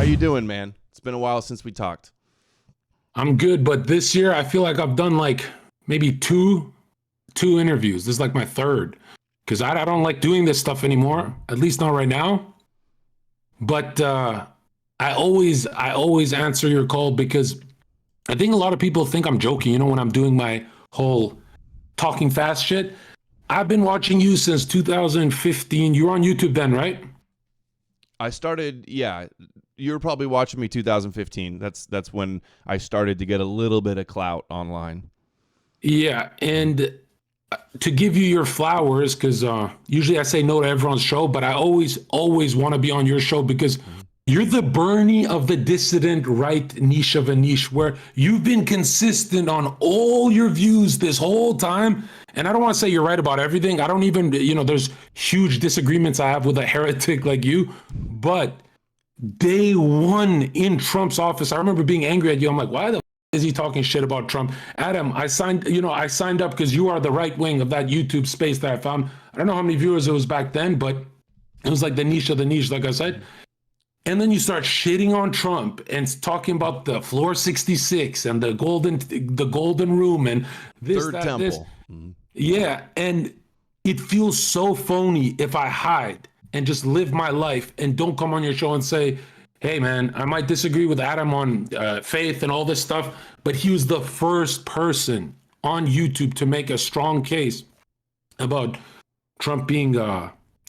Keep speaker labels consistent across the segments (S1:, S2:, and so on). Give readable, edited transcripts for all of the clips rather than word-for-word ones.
S1: How you doing, man? It's been a while since we talked.
S2: I'm good, but this year I feel like I've done like maybe two interviews. This is like my third because I don't like doing this stuff anymore, at least not right now. But I always answer your call because I think a lot of people think I'm joking, when I'm doing my whole talking fast shit. I've been watching you since 2015. You were on YouTube then, right?
S1: I started, yeah, you were probably watching me 2015. That's when I started to get a little bit of clout online.
S2: Yeah, and to give you your flowers, because usually I say no to everyone's show, but I always want to be on your show because you're the Bernie of the dissident right niche of a niche where you've been consistent on all your views this whole time. And I don't want to say you're right about everything. I don't even, there's huge disagreements I have with a heretic like you, but day one in Trump's office, I remember being angry at you. I'm like, why the is he talking shit about Trump? Adam, I signed up because you are the right wing of that YouTube space that I found. I don't know how many viewers it was back then, but it was like the niche of the niche, like I said. And then you start shitting on Trump and talking about the floor 66 and the golden room and this,
S1: Third
S2: that,
S1: temple.
S2: this. Yeah, and it feels so phony if I hide and just live my life and don't come on your show and say, hey, man, I might disagree with Adam on faith and all this stuff, but he was the first person on YouTube to make a strong case about Trump being,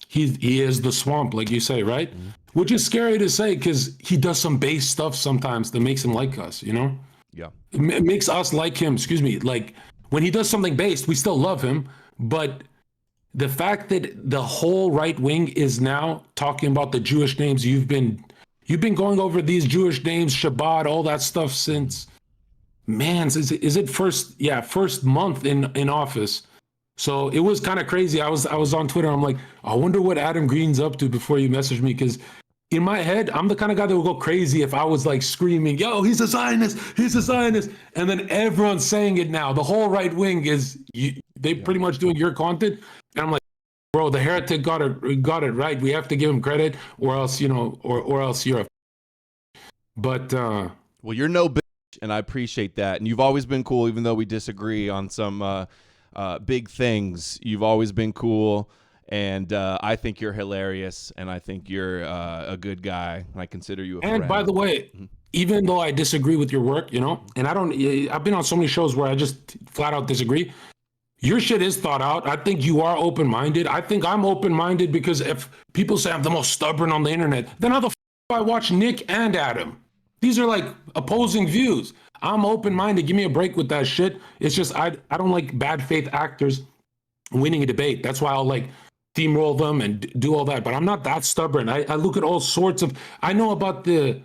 S2: he is the swamp, like you say, right? Mm-hmm. Which is scary to say because he does some base stuff sometimes that makes him like us,
S1: Yeah.
S2: It makes us like him, like when he does something based, we still love him, but the fact that the whole right wing is now talking about the Jewish names, you've been going over these Jewish names, Shabbat, all that stuff since, man, is it first month in office. So it was kind of crazy. I was on Twitter. I'm like, I wonder what Adam Green's up to before you message me. Because in my head, I'm the kind of guy that would go crazy if I was like screaming, yo, he's a Zionist, he's a Zionist. And then everyone's saying it now. The whole right wing they pretty much doing your content. And I'm like, bro, the heretic got it right. We have to give him credit, or else, or else you're a. But
S1: well, you're no bitch, and I appreciate that. And you've always been cool, even though we disagree on some big things. You've always been cool, and I think you're hilarious, and I think you're a good guy. I consider you a friend.
S2: And by the way, even though I disagree with your work, and I've been on so many shows where I just flat out disagree. Your shit is thought out. I think you are open-minded. I think I'm open-minded because if people say I'm the most stubborn on the internet, then how the f I watch Nick and Adam? These are like opposing views. I'm open-minded. Give me a break with that shit. It's just I don't like bad faith actors winning a debate. That's why I'll like steamroll them and do all that. But I'm not that stubborn. I look at all sorts of. I know about the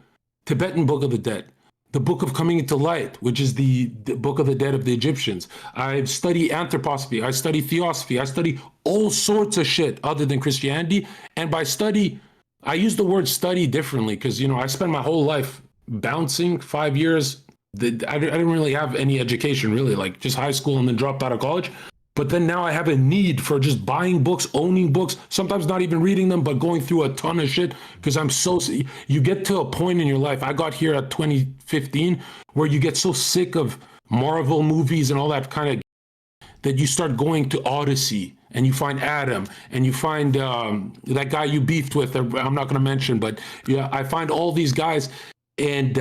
S2: Tibetan Book of the Dead. The Book of Coming into Light, which is the Book of the Dead of the Egyptians. I study anthroposophy. I study theosophy. I study all sorts of shit other than Christianity. And by study, I use the word study differently because, I spent my whole life bouncing 5 years. I didn't really have any education, really, like just high school and then dropped out of college. But then now I have a need for just buying books, owning books, sometimes not even reading them, but going through a ton of shit because you get to a point in your life. I got here at 2015 where you get so sick of Marvel movies and all that kind of that you start going to Odyssey and you find Adam and you find that guy you beefed with. I'm not going to mention, but yeah, I find all these guys and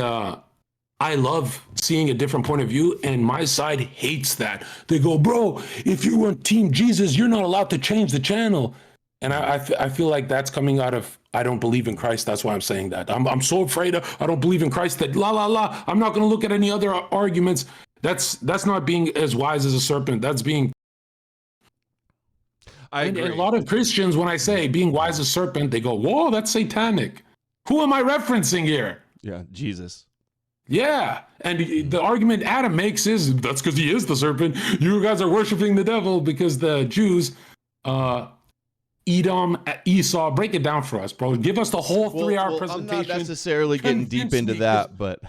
S2: I love seeing a different point of view, and my side hates that. They go, bro, if you weren't Team Jesus, you're not allowed to change the channel. And I feel like that's coming out of, I don't believe in Christ. That's why I'm saying that. I'm so afraid of, I don't believe in Christ that I'm not going to look at any other arguments. That's not being as wise as a serpent. That's being.
S1: I agree.
S2: And a lot of Christians, when I say being wise as a serpent, they go, whoa, that's satanic. Who am I referencing here?
S1: Yeah, Jesus.
S2: Yeah, and the argument Adam makes is that's because he is the serpent. You guys are worshiping the devil because the Jews, Edom, Esau. Break it down for us, bro. Give us the whole 3-hour presentation.
S1: I'm not necessarily getting deep into that, but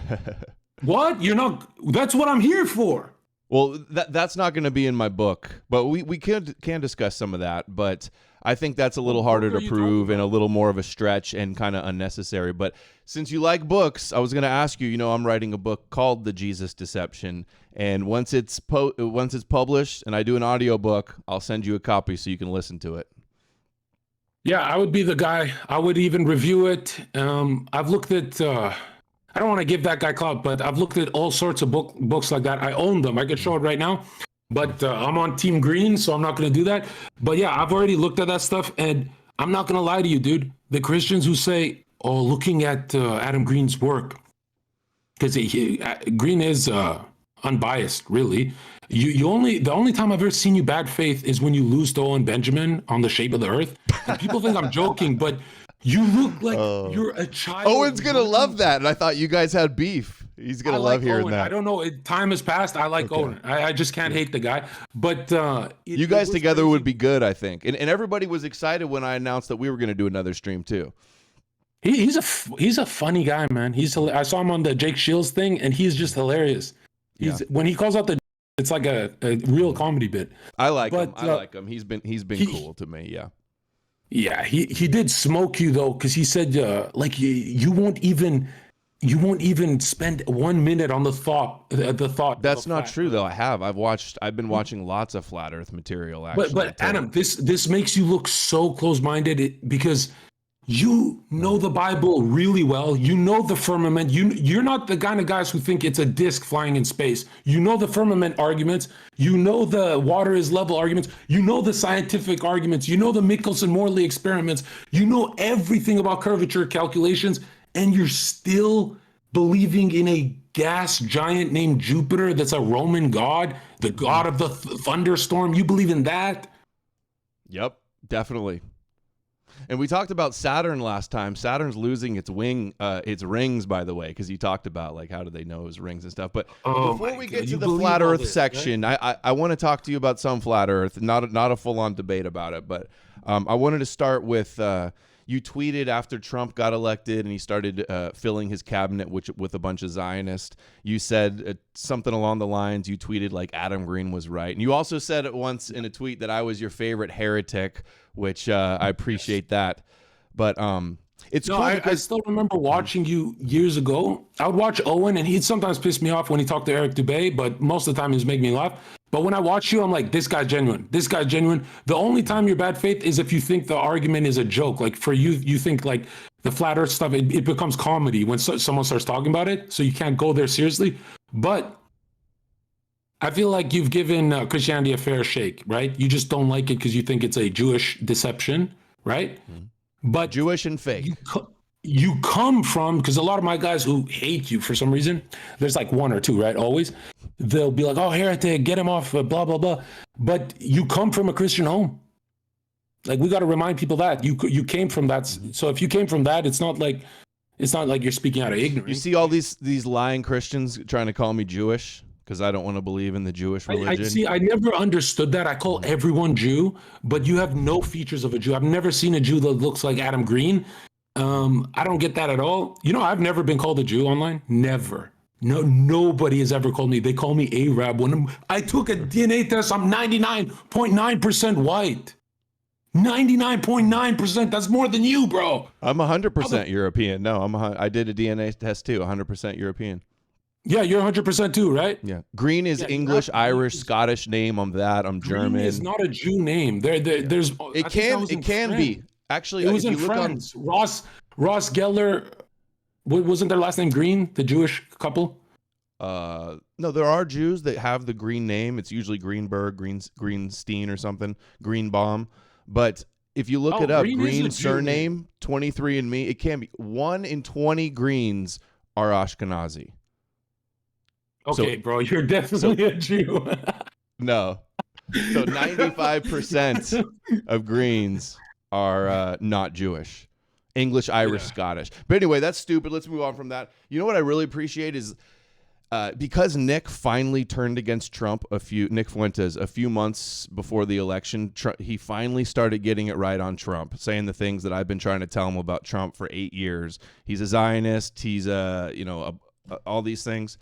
S2: what? You're not. That's what I'm here for.
S1: Well, that's not going to be in my book, but we can discuss some of that. But I think that's a little
S2: What
S1: harder
S2: book are
S1: to
S2: you
S1: prove
S2: talking
S1: and a
S2: about?
S1: little more of a stretch and kind of unnecessary. But since you like books, I was going to ask you, I'm writing a book called The Jesus Deception. And once it's published and I do an audiobook, I'll send you a copy so you can listen to it.
S2: Yeah, I would be the guy. I would even review it. I've looked at. I don't want to give that guy clout, but I've looked at all sorts of books like that. I own them. I could show it right now, but I'm on Team Green, so I'm not going to do that. But yeah, I've already looked at that stuff, and I'm not going to lie to you, dude. The Christians who say, "Oh, looking at Adam Green's work," because Green is unbiased, really. The only time I've ever seen you bad faith is when you lose to Owen Benjamin on The Shape of the Earth. And people think I'm joking, but you look like you're a child.
S1: Owen's going to love that. And I thought you guys had beef. He's going to love hearing
S2: Owen.
S1: that.
S2: I don't know. Time has passed. I like Owen. I just can't hate the guy. But
S1: you guys together would be good, I think. And everybody was excited when I announced that we were going to do another stream too.
S2: He's a funny guy, man. I saw him on the Jake Shields thing, and he's just hilarious. When he calls out it's like a real comedy bit.
S1: I like him. I like him. He's been cool to me. Yeah.
S2: Yeah, he did smoke you though, because he said like you won't even spend 1 minute on the thought.
S1: That's not true though. I've been watching lots of flat Earth material. Actually,
S2: but Adam, this makes you look so close-minded because you know the Bible really well. You know the firmament. You're not the kind of guys who think it's a disc flying in space. You know the firmament arguments. You know the water is level arguments. You know the scientific arguments. You know the Michelson-Morley experiments. You know everything about curvature calculations, and you're still believing in a gas giant named Jupiter that's a Roman god, the god of the thunderstorm. You believe in that?
S1: Yep, definitely. And we talked about Saturn last time. Saturn's losing its rings, by the way, because you talked about like how do they know his rings and stuff. But before we get to the flat Earth section, right? I want to talk to you about some flat Earth, not a full-on debate about it. But I wanted to start with you tweeted after Trump got elected and he started filling his cabinet with a bunch of Zionists. You said something along the lines, you tweeted like Adam Green was right. And you also said it once in a tweet that I was your favorite heretic, which I appreciate that. But it's cool
S2: I still remember watching you years ago. I would watch Owen, and he'd sometimes piss me off when he talked to Eric Dubé, but most of the time he was making me laugh. But when I watch you, I'm like, this guy's genuine. This guy's genuine. The only time you're bad faith is if you think the argument is a joke. Like for you, you think like the flat Earth stuff, it becomes comedy when someone starts talking about it. So you can't go there seriously. But I feel like you've given Christianity a fair shake, right? You just don't like it because you think it's a Jewish deception, right? Mm-hmm. But
S1: Jewish and fake.
S2: You come from, because a lot of my guys who hate you for some reason, there's like one or two, right? Always. They'll be like, oh, heretic, get him off, blah, blah, blah. But you come from a Christian home. Like, we got to remind people that. You came from that. So if you came from that, it's not like you're speaking out of ignorance.
S1: You see all these lying Christians trying to call me Jewish because I don't want to believe in the Jewish religion.
S2: I never understood that. I call everyone Jew, but you have no features of a Jew. I've never seen a Jew that looks like Adam Green. I don't get that at all. I've never been called a Jew online. Never. No, nobody has ever called me. They call me Arab. When I took a DNA test, I'm 99.9% white. 99.9%. That's more than you, bro.
S1: I'm 100% European. No, I did a DNA test too. 100% European.
S2: Yeah, you're 100% too, right?
S1: Yeah. Green is English, Irish, Scottish name. I'm that. I'm German.
S2: Green is not a Jew name. There's.
S1: It can be. Actually,
S2: it was in France. Ross Geller. Wasn't their last name Green? The Jewish couple.
S1: No, there are Jews that have the Green name. It's usually Greenberg, Greenstein, or something. Greenbaum. But if you look it up, Green surname, 23andMe, it can be 1 in 20 Greens are Ashkenazi.
S2: Okay, bro, you're definitely a Jew.
S1: No. So 95% of Greens are not Jewish. English, Irish, Scottish. But anyway, that's stupid. Let's move on from that. You know what I really appreciate is because Nick finally turned against Trump, Nick Fuentes, a few months before the election, he finally started getting it right on Trump, saying the things that I've been trying to tell him about Trump for 8 years. He's a Zionist. He's all these things.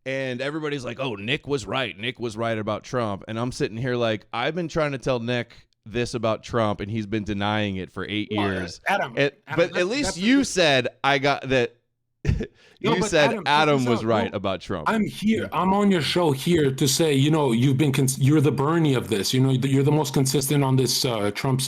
S1: And everybody's like, oh, Nick was right. Nick was right about Trump. And I'm sitting here like, I've been trying to tell Nick this about Trump, and he's been denying it for 8 years.
S2: Adam,
S1: But at least you said I got that. You said Adam was right about Trump.
S2: I'm here. I'm on your show here to say, you've been you're the Bernie of this. You're the most consistent on this Trump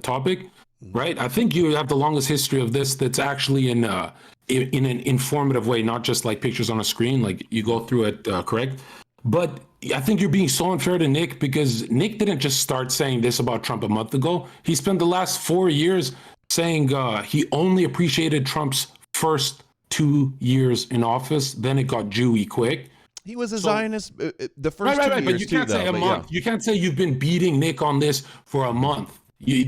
S2: topic, right? I think you have the longest history of this. That's actually in an informative way, not just like pictures on a screen. Like you go through it, correct? But I think you're being so unfair to Nick, because Nick didn't just start saying this about Trump a month ago. He spent the last 4 years saying he only appreciated Trump's first 2 years in office. Then it got Jewy quick.
S1: He was a Zionist the first 2 years
S2: but you can't
S1: too,
S2: say
S1: though.
S2: a month. You can't say you've been beating Nick on this for a month.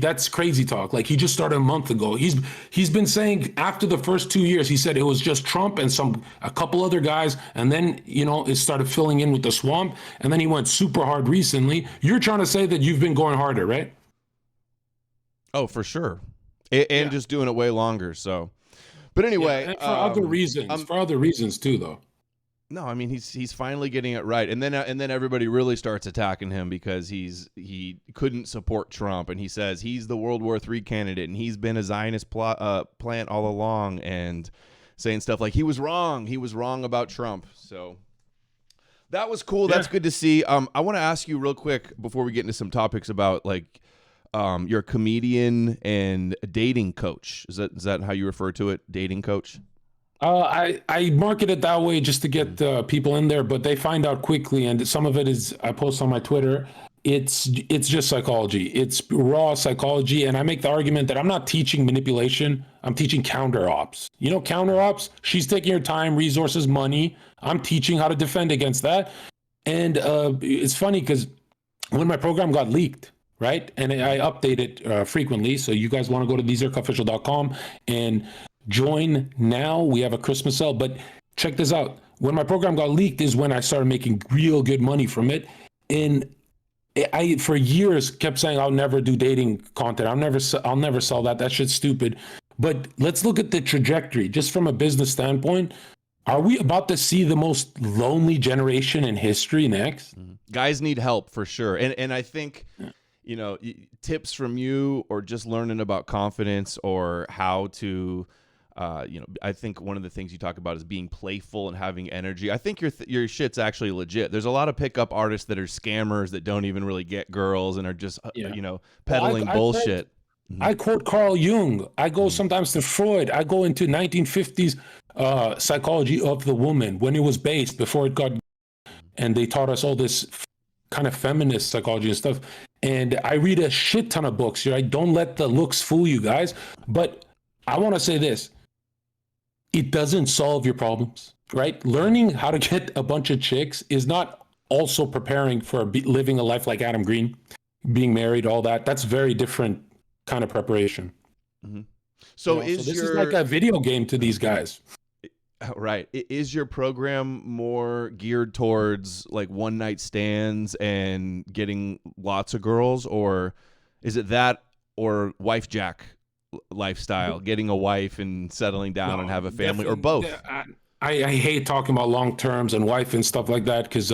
S2: That's crazy talk. Like, he just started a month ago. He's been saying after the first 2 years, he said it was just Trump and a couple other guys, and then it started filling in with the swamp, and then he went super hard recently. You're trying to say that you've been going harder, right?
S1: Oh, for sure, and just doing it way longer. So, but anyway,
S2: and for other reasons too, though.
S1: No, I mean he's finally getting it right, and then everybody really starts attacking him because he couldn't support Trump, and he says he's the World War III candidate, and he's been a Zionist plant all along, and saying stuff like he was wrong about Trump. So that was cool. Yeah. That's good to see. I want to ask you real quick before we get into some topics about like you're a comedian and a dating coach. Is that how you refer to it? Dating coach?
S2: I market it that way just to get people in there, but they find out quickly, and some of it is I post on my Twitter. It's just psychology. It's raw psychology, and I make the argument that I'm not teaching manipulation. I'm teaching counter ops. Counter ops. She's taking her time, resources, money. I'm teaching how to defend against that. And it's funny because when my program got leaked, right, and I update it frequently, so you guys want to go to thezherkaofficial.com and join now. We have a Christmas sale, but check this out. When my program got leaked is when I started making real good money from it. And I, for years, kept saying I'll never do dating content. I'll never sell that. That shit's stupid. But let's look at the trajectory, just from a business standpoint. Are we about to see the most lonely generation in history next?
S1: Guys need help for sure. And I think, tips from you, or just learning about confidence or how to, I think one of the things you talk about is being playful and having energy. I think your shit's actually legit. There's a lot of pickup artists that are scammers that don't even really get girls and are just, peddling bullshit.
S2: I quote Carl Jung. I go sometimes to Freud. I go into 1950s psychology of the woman when it was based before it got, and they taught us all this kind of feminist psychology and stuff. And I read a shit ton of books. Right? Don't let the looks fool you guys. But I want to say this. It doesn't solve your problems, right? Learning how to get a bunch of chicks is not also preparing for living a life like Adam Green, being married, all that. That's very different kind of preparation.
S1: Mm-hmm. So this
S2: is like a video game to these guys.
S1: Right. Is your program more geared towards like one night stands and getting lots of girls, or is it that, or wife jack lifestyle, getting a wife and settling down and have a family, or both?
S2: I hate talking about long terms and wife and stuff like that, because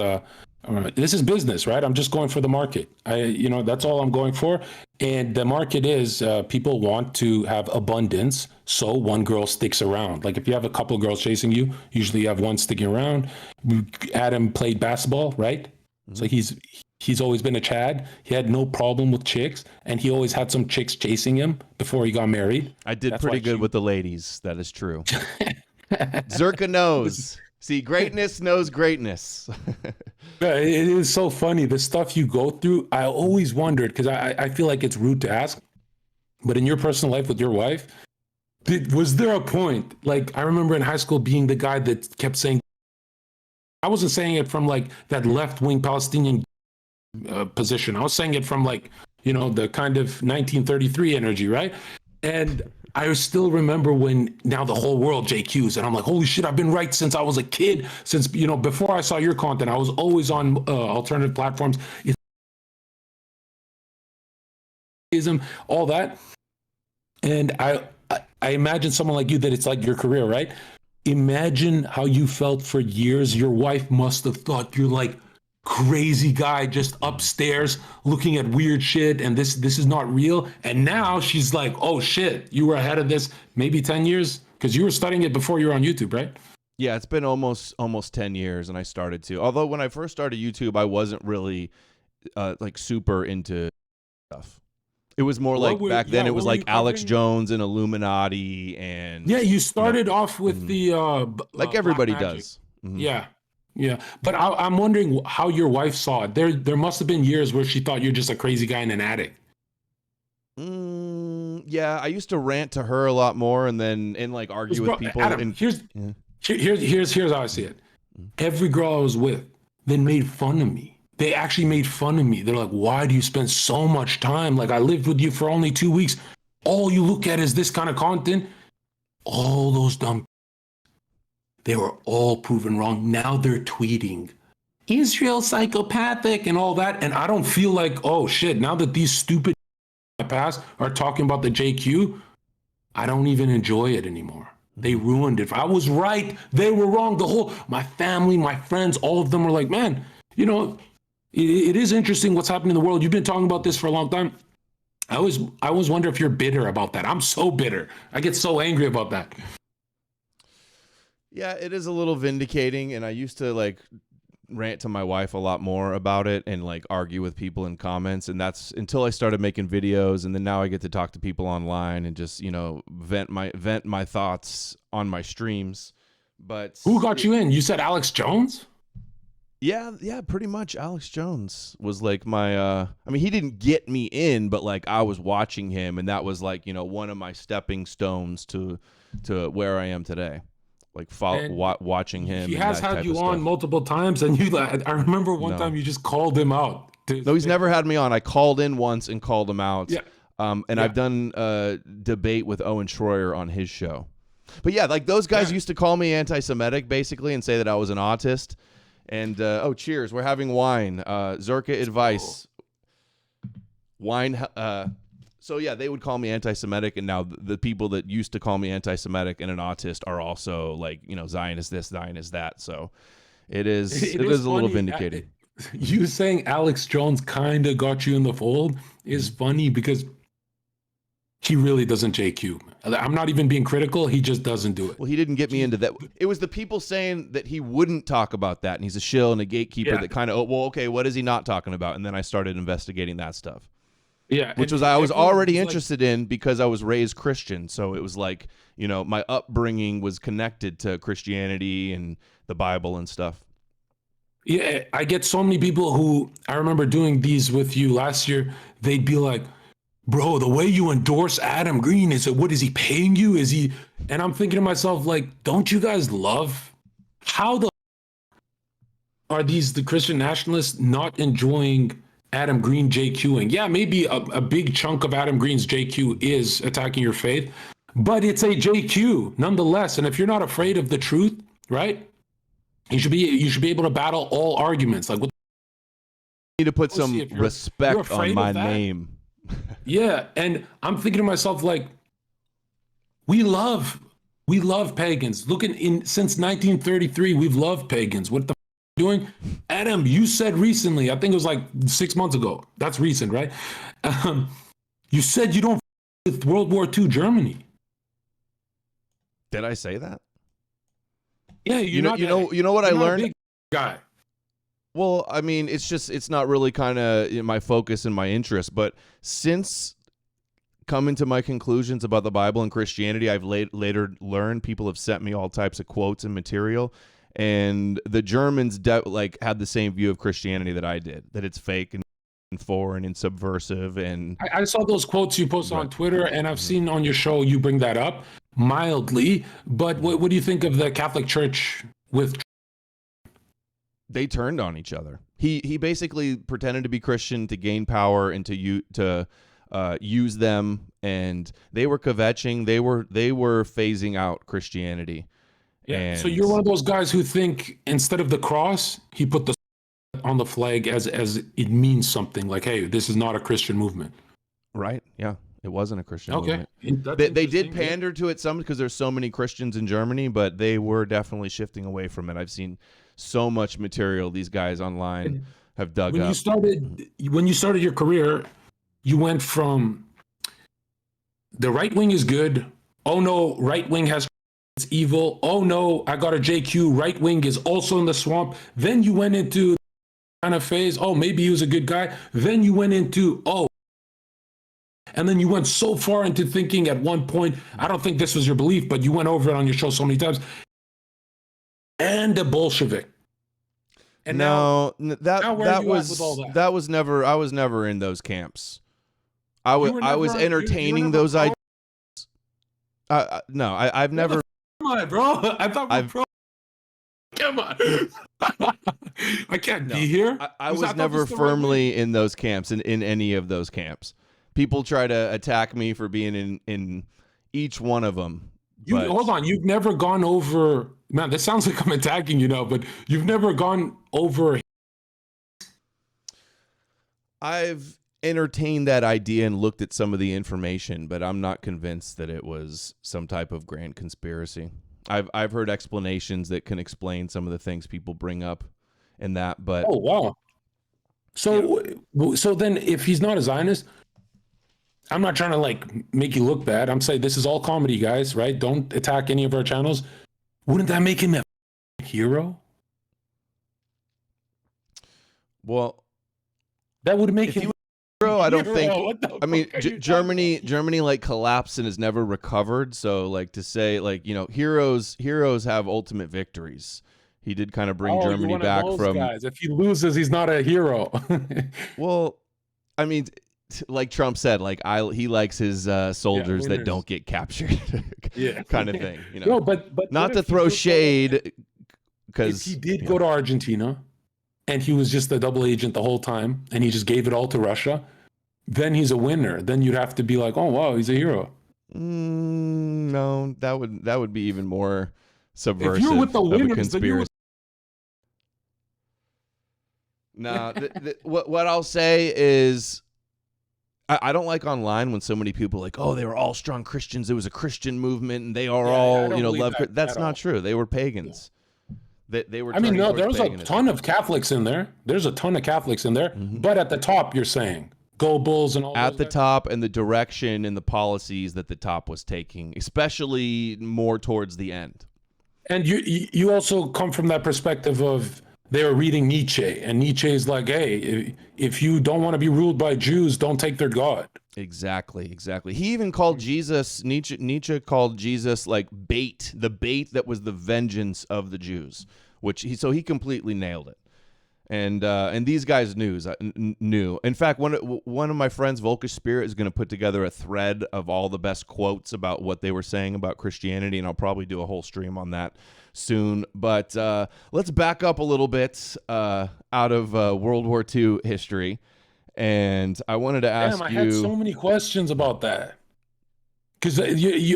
S2: this is business, right? I'm just going for the market. That's all I'm going for. And the market is people want to have abundance, so one girl sticks around. Like if you have a couple of girls chasing you, usually you have one sticking around. Adam played basketball, right? Mm-hmm. So he's always been a Chad. He had no problem with chicks, and he always had some chicks chasing him before he got married.
S1: I did pretty good with the ladies. That is true. Zherka knows. See, greatness knows greatness.
S2: It is so funny. The stuff you go through, I always wondered, because I feel like it's rude to ask, but in your personal life with your wife, was there a point, like I remember in high school being the guy that kept saying, I wasn't saying it from like that left-wing Palestinian position. I was saying it from like, the kind of 1933 energy, right? And I still remember when now the whole world JQs, and I'm like, holy shit, I've been right since I was a kid. Since, before I saw your content, I was always on alternative platforms. All that. And I imagine someone like you that it's like your career, right? Imagine how you felt for years. Your wife must have thought you're like crazy guy just upstairs looking at weird shit, and this is not real. And now she's like, oh shit, you were ahead of this maybe 10 years because you were studying it before you were on YouTube, right?
S1: Yeah, it's been almost 10 years, and I started to. Although when I first started YouTube, I wasn't really like super into stuff. It was more like back then. It was like Alex Jones and Illuminati, and
S2: yeah, you started off with the
S1: like everybody does.
S2: Yeah, yeah. But I'm wondering how your wife saw it. There must have been years where she thought you're just a crazy guy and an addict.
S1: Yeah, I used to rant to her a lot more, and like argue with people.
S2: Adam, here's how I see it. Every girl I was with then made fun of me. They actually made fun of me. They're like, why do you spend so much time? Like, I lived with you for only 2 weeks. All you look at is this kind of content. All those dumb, they were all proven wrong. Now they're tweeting, Israel psychopathic and all that. And I don't feel like, oh shit, now that these stupid in my past are talking about the JQ, I don't even enjoy it anymore. They ruined it. I was right. They were wrong. My family, my friends, all of them were like, man, you know, it is interesting what's happening in the world. You've been talking about this for a long time. I always wonder if you're bitter about that. I'm so bitter. I get so angry about that.
S1: Yeah, it is a little vindicating, and I used to like rant to my wife a lot more about it and like argue with people in comments, and that's until I started making videos, and then now I get to talk to people online and just, you know, vent my thoughts on my streams. But
S2: who got you in? You said Alex Jones?
S1: Yeah, pretty much. Alex Jones was like my I mean, he didn't get me in, but like I was watching him, and that was like, you know, one of my stepping stones to where I am today. Like watching him.
S2: He has had you on multiple times, and I remember one time you just called him out.
S1: No, he's never had me on. I called in once and called him out. Yeah. I've done a debate with Owen Schroyer on his show. But yeah, like those guys used to call me anti-Semitic basically and say that I was an autist. And oh, cheers! We're having wine. Zherka advice. Wine. So yeah, they would call me anti-Semitic, and now the people that used to call me anti-Semitic and an autist are also like, you know, Zionist this, Zionist that. So it is a little vindicating.
S2: You saying Alex Jones kind of got you in the fold is funny because he really doesn't JQ. I'm not even being critical. He just doesn't do it.
S1: Well, he didn't get me into that. It was the people saying that he wouldn't talk about that, and he's a shill and a gatekeeper that kind of, oh, well, okay, what is he not talking about? And then I started investigating that stuff.
S2: Yeah.
S1: Which was I was already interested in because I was raised Christian. So it was like, you know, my upbringing was connected to Christianity and the Bible and stuff.
S2: Yeah, I get so many people who, I remember doing these with you last year, they'd be like, bro, the way you endorse Adam Green, what is he paying you? Is he? And I'm thinking to myself, like, don't you guys love? How are the Christian nationalists not enjoying Adam Green JQing? Yeah, maybe a big chunk of Adam Green's JQ is attacking your faith, but it's a JQ nonetheless. And if you're not afraid of the truth, right? You should be able to battle all arguments. Like, what?
S1: You need to put some respect on my name.
S2: Yeah, and I'm thinking to myself, like, we love pagans. Since 1933, we've loved pagans. What the doing? Adam, you said recently, I think it was like 6 months ago. That's recent, right? You said you don't with World War II Germany.
S1: Did I say that?
S2: Yeah, you
S1: know what I learned?
S2: Big guy.
S1: Well, I mean, it's not really kind of my focus and my interest, but since coming to my conclusions about the Bible and Christianity, I've later learned people have sent me all types of quotes and material, and the Germans had the same view of Christianity that I did, that it's fake and foreign and subversive. And
S2: I saw those quotes you posted on Twitter, and I've seen on your show you bring that up mildly. But what do you think of the Catholic Church with?
S1: They turned on each other. He basically pretended to be Christian to gain power and to use them, and they were kvetching. They were phasing out Christianity.
S2: Yeah.
S1: And
S2: so you're one of those guys who think instead of the cross, he put the on the flag as it means something. Like, hey, this is not a Christian movement.
S1: Right. Yeah. It wasn't a Christian movement. They did pander to it some because there's so many Christians in Germany, but they were definitely shifting away from it. I've seen so much material these guys online have dug
S2: when
S1: up.
S2: when you started your career, you went from the right wing is good. Oh no, right wing has it's evil. Oh no, I got a JQ. Right wing is also in the swamp. Then you went into kind of phase. Oh, maybe he was a good guy. Then you went into and then you went so far into thinking at one point. I don't think this was your belief, but you went over it on your show so many times. And a Bolshevik. And
S1: no, that was never. I was never in those camps. I was entertaining those ideas. No, I've never.
S2: Come on, bro. I thought we're pro. Come on. I can't be here.
S1: I was never firmly in those camps, in any of those camps. People try to attack me for being in each one of them.
S2: Hold on. You've never gone over. Man, this sounds like I'm attacking you now, but you've never gone over.
S1: I've entertained that idea and looked at some of the information, but I'm not convinced that it was some type of grand conspiracy. I've heard explanations that can explain some of the things people bring up in that, but
S2: oh wow. So so then if he's not a Zionist, I'm not trying to like make you look bad. I'm saying this is all comedy, guys, right? Don't attack any of our channels. Wouldn't that make him a hero?
S1: Well,
S2: that would make him
S1: hero. I don't think. I mean, Germany like collapsed and has never recovered. So like to say like heroes have ultimate victories. He did kind of bring Germany back from.
S2: Guys. If he loses, he's not a hero.
S1: Well, I mean, like Trump said, like he likes his soldiers that don't get captured, kind of thing.
S2: No, but
S1: not to throw shade, because
S2: he did go to Argentina, and he was just a double agent the whole time, and he just gave it all to Russia. Then he's a winner. Then you'd have to be like, oh wow, he's a hero.
S1: No, that would be even more subversive.
S2: If you're with the winners,
S1: of a conspiracy. No, what I'll say is, I don't like online when so many people are like, oh, they were all strong Christians. It was a Christian movement, and they are all love. That's not true. They were pagans. They were.
S2: I mean, no, there's a ton of Catholics in there. There's a ton of Catholics in there. Mm-hmm. But at the top, you're saying go Bulls and all.
S1: At the top, and the direction and the policies that the top was taking, especially more towards the end.
S2: And you also come from that perspective of they were reading Nietzsche, and Nietzsche is like, hey, if you don't want to be ruled by Jews, don't take their God.
S1: Exactly. He even called Jesus, Nietzsche called Jesus like bait, the bait that was the vengeance of the Jews, so he completely nailed it. And these guys knew. In fact, one of my friends, Volkish Spirit, is going to put together a thread of all the best quotes about what they were saying about Christianity, and I'll probably do a whole stream on that soon. But let's back up a little bit out of World War II history, and I wanted to ask you.
S2: I had so many questions about that because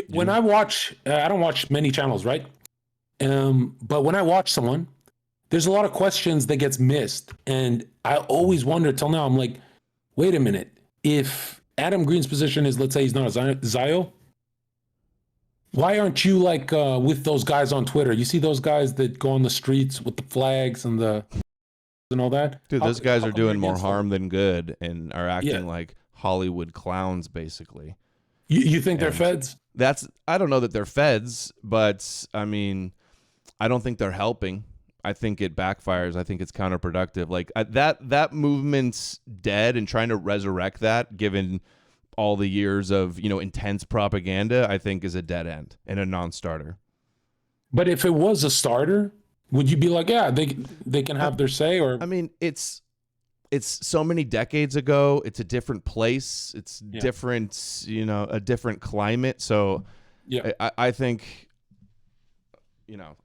S2: when I watch, I don't watch many channels, right? But when I watch someone, there's a lot of questions that gets missed. And I always wonder till now, I'm like, wait a minute. If Adam Green's position is, let's say he's not a Zio, why aren't you like with those guys on Twitter? You see those guys that go on the streets with the flags and all that?
S1: Dude, those guys are doing more harm than good and are acting like Hollywood clowns, basically.
S2: You think they're feds?
S1: I don't know that they're feds, but I mean, I don't think they're helping. I think it backfires. I think it's counterproductive. Like that movement's dead, and trying to resurrect that, given all the years of intense propaganda, I think is a dead end and a non-starter.
S2: But if it was a starter, would you be like, yeah, they can have their say? Or
S1: I mean, it's so many decades ago. It's a different place. It's different, a different climate. So I think.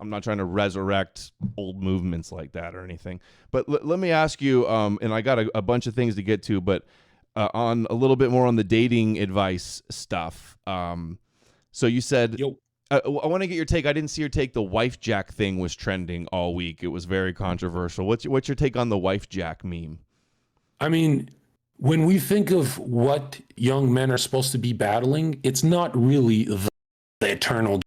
S1: I'm not trying to resurrect old movements like that or anything. But let me ask you, and I got a bunch of things to get to, but on a little bit more on the dating advice stuff. So you said, I want to get your take. I didn't see your take. The wife jack thing was trending all week. It was very controversial. What's your take on the wife jack meme?
S2: I mean, when we think of what young men are supposed to be battling, it's not really the eternal.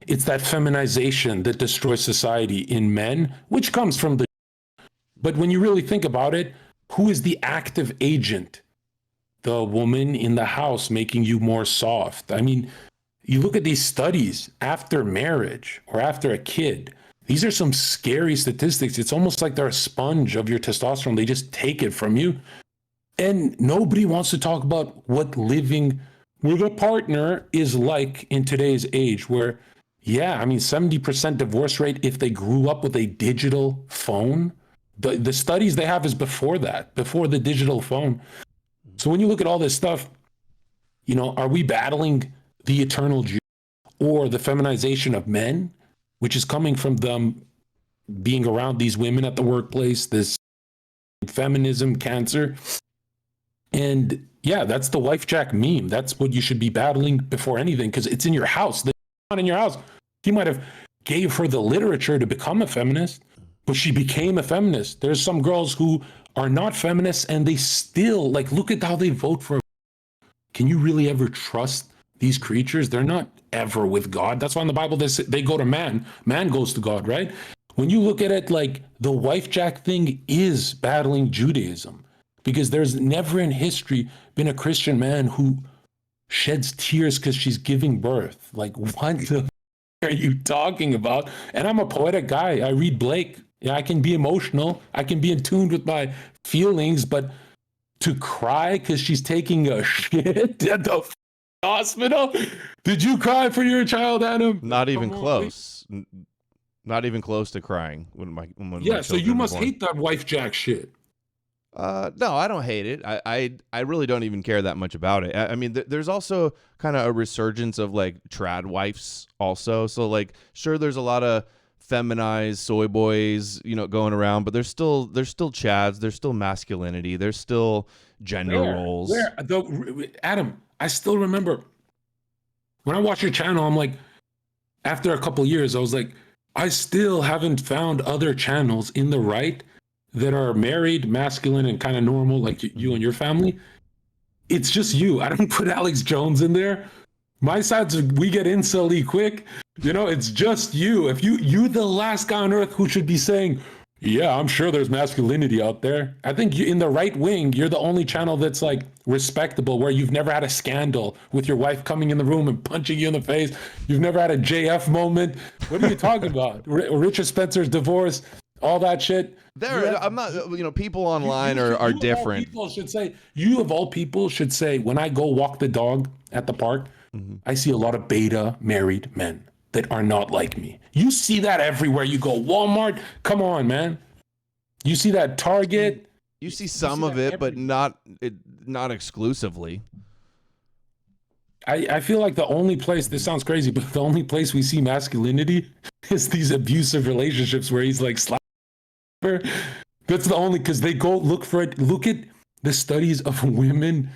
S2: It's that feminization that destroys society in men, which comes from the. But when you really think about it, who is the active agent? The woman in the house making you more soft. I mean, you look at these studies after marriage or after a kid. These are some scary statistics. It's almost like they're a sponge of your testosterone. They just take it from you. And nobody wants to talk about what living with a partner is like in today's age, where, yeah, I mean, 70% divorce rate if they grew up with a digital phone. The studies they have is before that, before the digital phone. So when you look at all this stuff, you know, are we battling the eternal Jew or the feminization of men, which is coming from them being around these women at the workplace, this feminism cancer? And yeah, that's the wife jack meme. That's what you should be battling before anything, because it's in your house. They're not in your house. He might have gave her the literature to become a feminist, but she became a feminist. There's some girls who are not feminists and they still, like, look at how they vote for. Can you really ever trust these creatures? They're not ever with God. That's why in the Bible they go to man. Man goes to God, right? When you look at it, like, the wife jack thing is battling Judaism, because there's never in history been a Christian man who sheds tears because she's giving birth. Like, what the are you talking about? And I'm a poetic guy. I read Blake. Yeah, I can be emotional. I can be in tune with my feelings, but to cry because she's taking a shit at the hospital? Did you cry for your child, Adam?
S1: Not even close. Not even close to crying when my
S2: so you must hate that wife jack shit.
S1: No, I don't hate it. I really don't even care that much about it. I mean, there's also kind of a resurgence of like trad wives also. So like, sure, there's a lot of feminized soy boys, you know, going around, but there's still chads, there's still masculinity, there's still gender roles.
S2: Adam, I still remember when I watched your channel, I'm like, after a couple years, I was like, I still haven't found other channels in the right that are married, masculine, and kind of normal, like you and your family. It's just you. I don't put Alex Jones in there. My sides, we get insulty quick. You know, it's just you. If you the last guy on earth who should be saying, yeah, I'm sure there's masculinity out there. I think you, in the right wing, you're the only channel that's like respectable, where you've never had a scandal with your wife coming in the room and punching you in the face. You've never had a JF moment. What are you talking about? Richard Spencer's divorce, all that shit.
S1: I'm not, you know, people online are different.
S2: You of all people should say, when I go walk the dog at the park, I see a lot of beta married men that are not like me. You see that everywhere you go. Walmart, come on, man. You see that Target.
S1: You see some of it, but not exclusively.
S2: I feel like the only place, this sounds crazy, but the only place we see masculinity is these abusive relationships where he's like slap. That's the only, because they go look for it. Look at the studies of women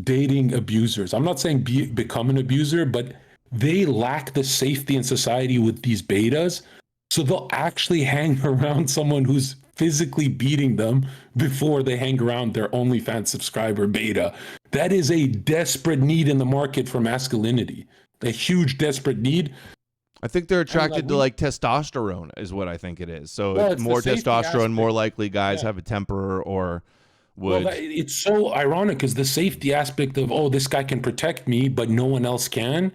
S2: dating abusers. I'm not saying become an abuser, but they lack the safety in society with these betas. So they'll actually hang around someone who's physically beating them before they hang around their OnlyFans subscriber beta. That is a desperate need in the market for masculinity. A huge desperate need.
S1: I think they're attracted to like testosterone is what I think it is. So it's more testosterone, aspect. More likely guys have a temper or would.
S2: Well, it's so ironic because the safety aspect of, oh, this guy can protect me, but no one else can.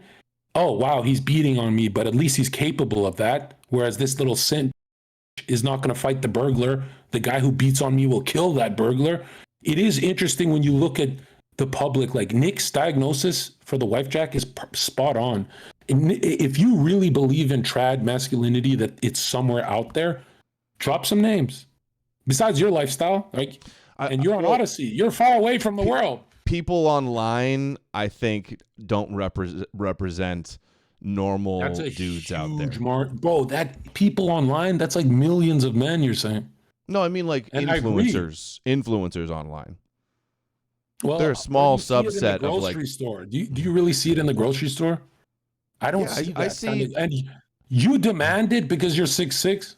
S2: Oh, wow, he's beating on me, but at least he's capable of that. Whereas this little simp is not going to fight the burglar. The guy who beats on me will kill that burglar. It is interesting when you look at the public, like Nick's diagnosis for the wife jack is spot on. If you really believe in trad masculinity, that it's somewhere out there, drop some names. Besides your lifestyle, like, and you're on Odyssey, you're far away from the world.
S1: People online, I think, don't represent normal dudes out there.
S2: Bro, that people online, that's like millions of men, you're saying.
S1: No, I mean like influencers online. Well, they're a small subset of like
S2: grocery store. Do you really see it in the grocery store? I don't see that. I see, and you demand it because you're 6'6",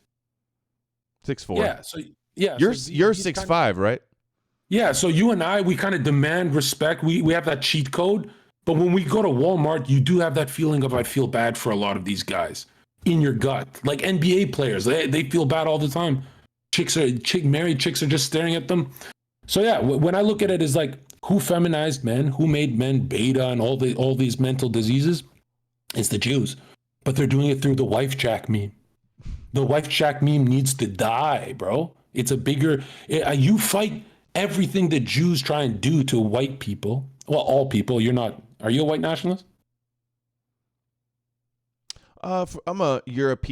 S1: 6'4".
S2: Yeah, so yeah,
S1: you're 6'5", right?
S2: Yeah, so you and I, we kind of demand respect. We have that cheat code. But when we go to Walmart, you do have that feeling of I feel bad for a lot of these guys in your gut. Like NBA players, they feel bad all the time. Married chicks are just staring at them. So yeah, when I look at it as like who feminized men, who made men beta and all these mental diseases, it's the Jews. But they're doing it through the wife jack meme. The wife jack meme needs to die, bro. It's a bigger, you fight everything that Jews try and do to white people. Well, all people. You're not. Are you a white nationalist?
S1: I'm a Europe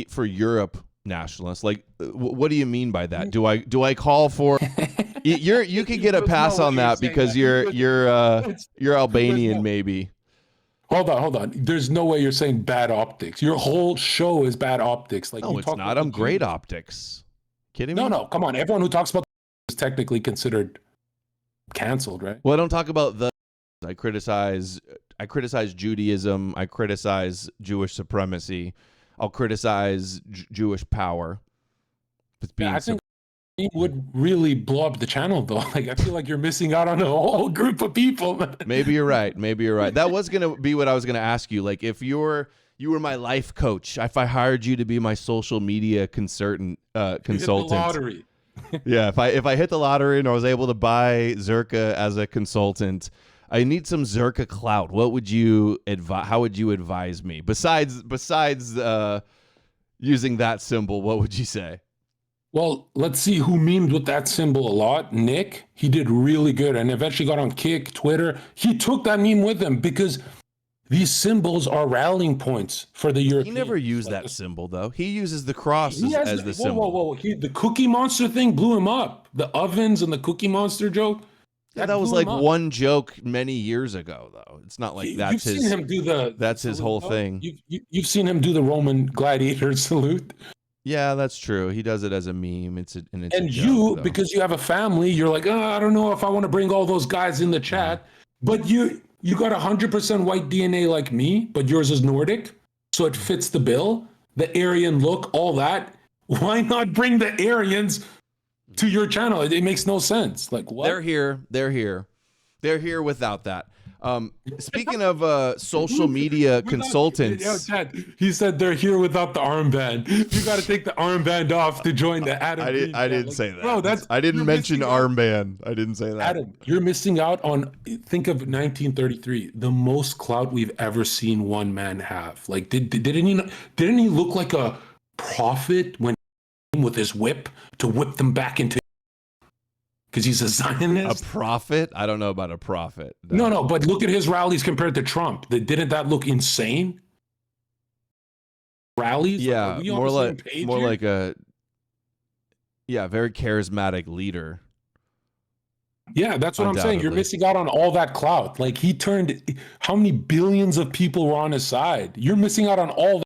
S1: nationalist. Like, what do you mean by that? Do I call for? You could get a pass on that because you're Albanian, maybe.
S2: Hold on. There's no way you're saying bad optics. Your whole show is bad optics. Like,
S1: no, it's not. I'm great optics. Kidding me?
S2: No. Come on. Everyone who talks about is technically considered canceled, right?
S1: Well, I don't talk about the. I criticize Judaism. I criticize Jewish supremacy. I'll criticize Jewish power.
S2: I think it would really blow up the channel, though. Like, I feel like you're missing out on a whole group of people.
S1: Maybe you're right. That was gonna be what I was gonna ask you. Like, if you were my life coach, if I hired you to be my social media consultant.
S2: Hit the lottery.
S1: Yeah, if I hit the lottery and I was able to buy Zherka as a consultant, I need some Zherka clout. What would you advise? How would you advise me? Besides using that symbol, what would you say?
S2: Well, let's see who memed with that symbol a lot. Nick, he did really good and eventually got on Kick, Twitter. He took that meme with him because these symbols are rallying points for the Europeans.
S1: He never used that symbol, though. He uses the cross as the symbol.
S2: Whoa. The Cookie Monster thing blew him up. The ovens and the Cookie Monster joke.
S1: Yeah, that was like one joke many years ago, though. It's not like that's his.
S2: You've seen him do
S1: that's his whole thing.
S2: You've seen him do the Roman gladiator salute.
S1: Yeah, that's true. He does it as a meme.
S2: Because you have a family, you're like, I don't know if I want to bring all those guys in the chat. But you got 100% white DNA like me, but yours is Nordic, so it fits the bill. The Aryan look, all that. Why not bring the Aryans to your channel? It makes no sense. Like, what?
S1: They're here without that. Speaking of social media consultants,
S2: Chad, he said they're here without the armband. You got to take the armband off to join the Adam.
S1: I didn't say that. Bro, I didn't mention armband. I didn't say that.
S2: Adam, you're missing out on. Think of 1933, the most clout we've ever seen one man have. Like, didn't he look like a prophet when with his whip to whip them back into? Because he's a Zionist.
S1: A prophet? I don't know about a prophet.
S2: No, but look at his rallies compared to Trump. Didn't that look insane? Rallies?
S1: Yeah, more like a very charismatic leader.
S2: Yeah, that's what I'm saying. You're missing out on all that clout. Like, he turned, how many billions of people were on his side? You're missing out on all that.